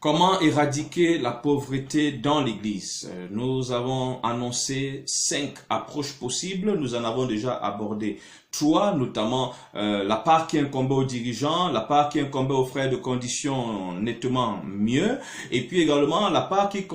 Comment éradiquer la pauvreté dans l'Église? Nous avons annoncé 5 approches possibles. Nous en avons déjà abordé 3, notamment la part qui incombait aux dirigeants, la part qui incombait aux frères de condition nettement mieux, et puis également la part qui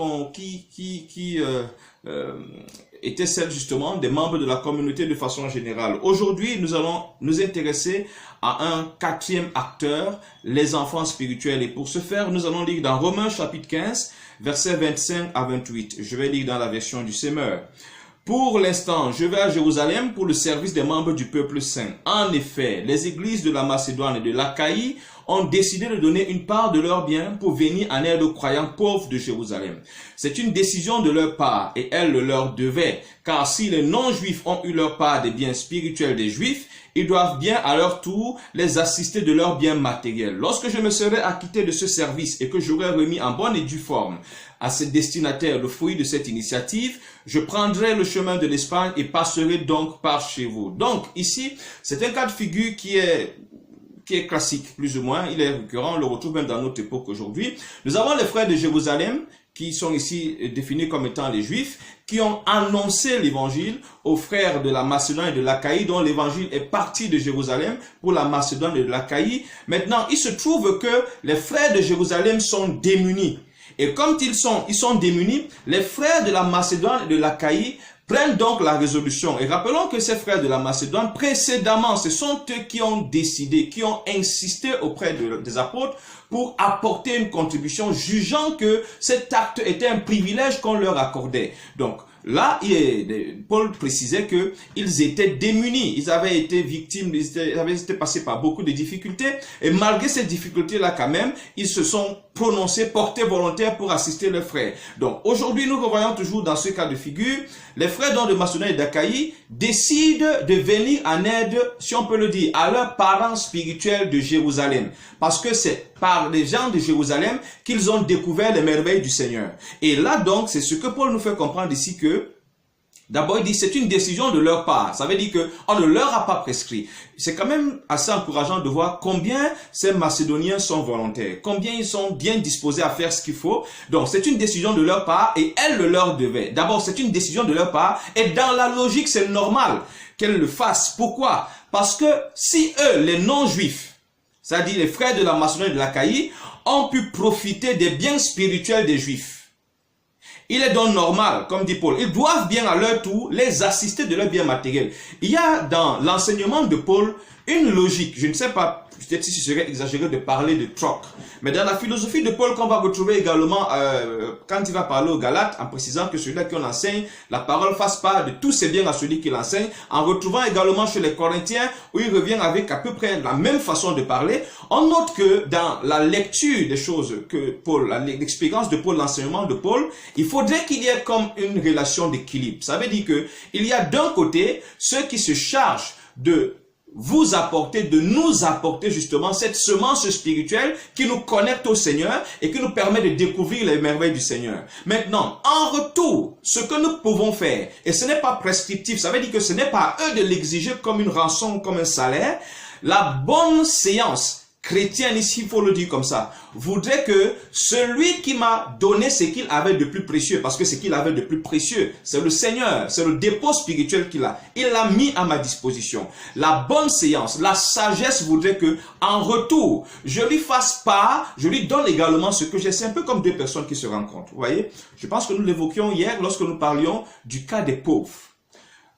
était celle justement des membres de la communauté de façon générale. Aujourd'hui, nous allons nous intéresser à un 4e acteur, les enfants spirituels. Et pour ce faire, nous allons lire dans Romains chapitre 15, versets 25 à 28. Je vais lire dans la version du Semeur. Pour l'instant, je vais à Jérusalem pour le service des membres du peuple saint. En effet, les églises de la Macédoine et de l'Achaïe ont décidé de donner une part de leurs biens pour venir en aide aux croyants pauvres de Jérusalem. C'est une décision de leur part et elle le leur devait, car si les non-juifs ont eu leur part des biens spirituels des juifs, ils doivent bien à leur tour les assister de leurs biens matériels. Lorsque je me serai acquitté de ce service et que j'aurai remis en bonne et due forme à ces destinataires le fruit de cette initiative, je prendrai le chemin de l'Espagne et passerai donc par chez vous. Donc ici, c'est un cas de figure qui est classique, plus ou moins, il est récurrent, on le retrouve même dans notre époque aujourd'hui. Nous avons les frères de Jérusalem, qui sont ici définis comme étant les Juifs, qui ont annoncé l'évangile aux frères de la Macédoine et de l'Achaïe, dont l'évangile est parti de Jérusalem pour la Macédoine et de l'Achaïe. Maintenant, il se trouve que les frères de Jérusalem sont démunis. Et comme ils sont démunis, les frères de la Macédoine et de l'Achaïe prennent donc la résolution. Et rappelons que ces frères de la Macédoine, précédemment, ce sont eux qui ont décidé, qui ont insisté auprès des apôtres pour apporter une contribution, jugeant que cet acte était un privilège qu'on leur accordait. Donc, là, Paul précisait qu'ils étaient démunis, ils avaient été victimes, ils avaient été passés par beaucoup de difficultés, et malgré ces difficultés-là quand même, ils se sont prononcés, portés volontaires pour assister leurs frères. Donc aujourd'hui, nous revoyons toujours dans ce cas de figure, les frères de Macédoine et d'Achaïe décident de venir en aide, si on peut le dire, à leurs parents spirituels de Jérusalem, parce que c'est par les gens de Jérusalem qu'ils ont découvert les merveilles du Seigneur. Et là donc, c'est ce que Paul nous fait comprendre ici que, d'abord il dit c'est une décision de leur part, ça veut dire qu'on ne leur a pas prescrit. C'est quand même assez encourageant de voir combien ces Macédoniens sont volontaires, combien ils sont bien disposés à faire ce qu'il faut. Donc c'est une décision de leur part et elle le leur devait. D'abord c'est une décision de leur part et dans la logique c'est normal qu'elle le fasse. Pourquoi? Parce que si eux, les non-juifs, c'est-à-dire les frères de la Macédoine et de l'Achaïe, ont pu profiter des biens spirituels des Juifs, il est donc normal, comme dit Paul, ils doivent bien à leur tour les assister de leurs biens matériels. Il y a dans l'enseignement de Paul une logique, je ne sais pas, peut-être si ce serait exagéré de parler de troc, mais dans la philosophie de Paul qu'on va retrouver également quand il va parler aux Galates, en précisant que celui-là qui enseigne, la parole fasse part de tous ses biens à celui qui l'enseigne, en retrouvant également chez les Corinthiens, où il revient avec à peu près la même façon de parler, on note que dans la lecture des choses que Paul, l'expérience de Paul, l'enseignement de Paul, il faudrait qu'il y ait comme une relation d'équilibre. Ça veut dire que il y a d'un côté ceux qui se chargent de vous apporter, de nous apporter justement cette semence spirituelle qui nous connecte au Seigneur et qui nous permet de découvrir les merveilles du Seigneur. Maintenant, en retour, ce que nous pouvons faire, et ce n'est pas prescriptif, ça veut dire que ce n'est pas à eux de l'exiger comme une rançon, comme un salaire, la bonne séance chrétienne, ici il faut le dire comme ça, voudrait que celui qui m'a donné ce qu'il avait de plus précieux, parce que ce qu'il avait de plus précieux, c'est le Seigneur, c'est le dépôt spirituel qu'il a. Il l'a mis à ma disposition. La bonne séance, la sagesse voudrait que, en retour, je lui fasse part, je lui donne également ce que j'ai. C'est un peu comme deux personnes qui se rencontrent. Vous voyez, je pense que nous l'évoquions hier lorsque nous parlions du cas des pauvres.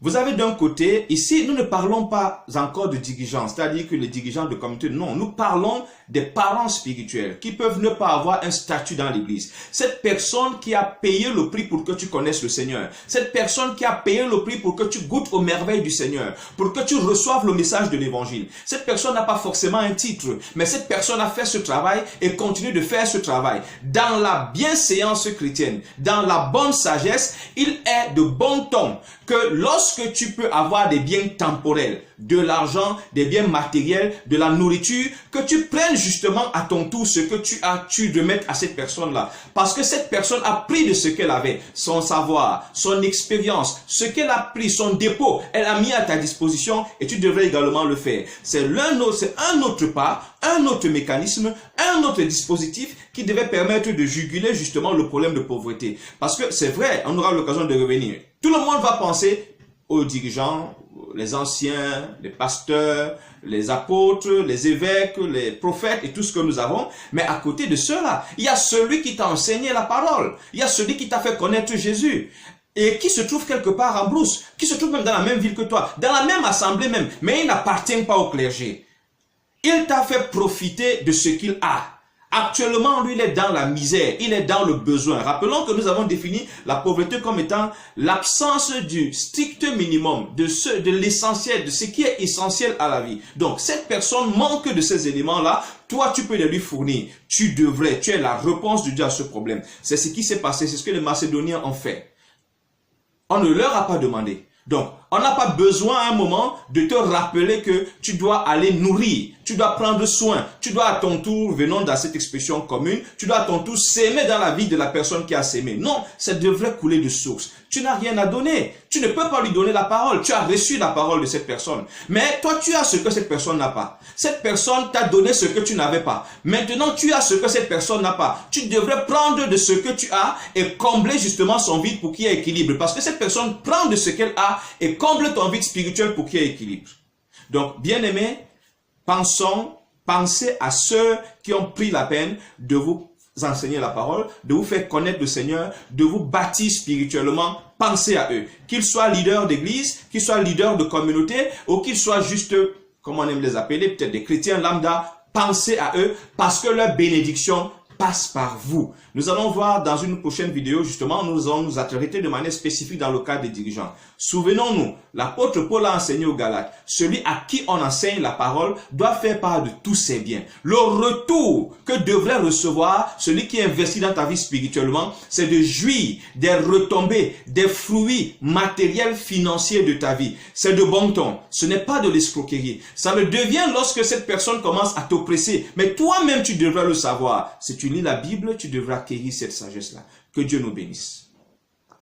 Vous avez d'un côté, ici, nous ne parlons pas encore de dirigeants, c'est-à-dire que les dirigeants de communauté, non, nous parlons des parents spirituels qui peuvent ne pas avoir un statut dans l'église. Cette personne qui a payé le prix pour que tu connaisses le Seigneur, cette personne qui a payé le prix pour que tu goûtes aux merveilles du Seigneur, pour que tu reçoives le message de l'évangile. Cette personne n'a pas forcément un titre, mais cette personne a fait ce travail et continue de faire ce travail. Dans la bienséance chrétienne, dans la bonne sagesse, il est de bon ton que lorsque lorsque tu peux avoir des biens temporels, de l'argent, des biens matériels, de la nourriture, que tu prennes justement à ton tour ce que tu as, tu remettes à cette personne-là. Parce que cette personne a pris de ce qu'elle avait, son savoir, son expérience, ce qu'elle a pris, son dépôt, elle a mis à ta disposition et tu devrais également le faire. C'est un autre pas, un autre mécanisme, un autre dispositif qui devait permettre de juguler justement le problème de pauvreté. Parce que c'est vrai, on aura l'occasion de revenir. Tout le monde va penser aux dirigeants, les anciens, les pasteurs, les apôtres, les évêques, les prophètes et tout ce que nous avons. Mais à côté de cela, il y a celui qui t'a enseigné la parole. Il y a celui qui t'a fait connaître Jésus. Et qui se trouve quelque part en Brousse, qui se trouve même dans la même ville que toi, dans la même assemblée même, mais il n'appartient pas au clergé. Il t'a fait profiter de ce qu'il a. Actuellement, lui, il est dans la misère, il est dans le besoin. Rappelons que nous avons défini la pauvreté comme étant l'absence du strict minimum, de l'essentiel, de ce qui est essentiel à la vie. Donc, cette personne manque de ces éléments-là. Toi, tu peux les lui fournir. Tu devrais, tu es la réponse de Dieu à ce problème. C'est ce qui s'est passé, c'est ce que les Macédoniens ont fait. On ne leur a pas demandé. Donc, on n'a pas besoin à un moment de te rappeler que tu dois aller nourrir, tu dois prendre soin, tu dois à ton tour, venons dans cette expression commune, tu dois à ton tour s'aimer dans la vie de la personne qui a s'aimé. Non, ça devrait couler de source. Tu n'as rien à donner. Tu ne peux pas lui donner la parole. Tu as reçu la parole de cette personne. Mais toi, tu as ce que cette personne n'a pas. Cette personne t'a donné ce que tu n'avais pas. Maintenant, tu as ce que cette personne n'a pas. Tu devrais prendre de ce que tu as et combler justement son vide pour qu'il y ait équilibre. Parce que cette personne prend de ce qu'elle a et comble ton vide spirituel pour qu'il y ait équilibre. Donc, bien-aimés, pensez à ceux qui ont pris la peine de vous enseigner la parole, de vous faire connaître le Seigneur, de vous bâtir spirituellement. Pensez à eux. Qu'ils soient leaders d'église, qu'ils soient leaders de communauté, ou qu'ils soient juste, comme on aime les appeler, peut-être des chrétiens lambda. Pensez à eux parce que leur bénédiction passe par vous. Nous allons voir dans une prochaine vidéo, justement, nous allons nous attarder de manière spécifique dans le cadre des dirigeants. Souvenons-nous, l'apôtre Paul a enseigné aux Galates, celui à qui on enseigne la parole doit faire part de tous ses biens. Le retour que devrait recevoir celui qui est investi dans ta vie spirituellement, c'est de jouir des retombées, des fruits matériels financiers de ta vie. C'est de bon ton, ce n'est pas de l'escroquerie. Ça le devient lorsque cette personne commence à t'oppresser, mais toi-même tu devrais le savoir. Si tu lis la Bible, tu devras acquérir cette sagesse-là. Que Dieu nous bénisse.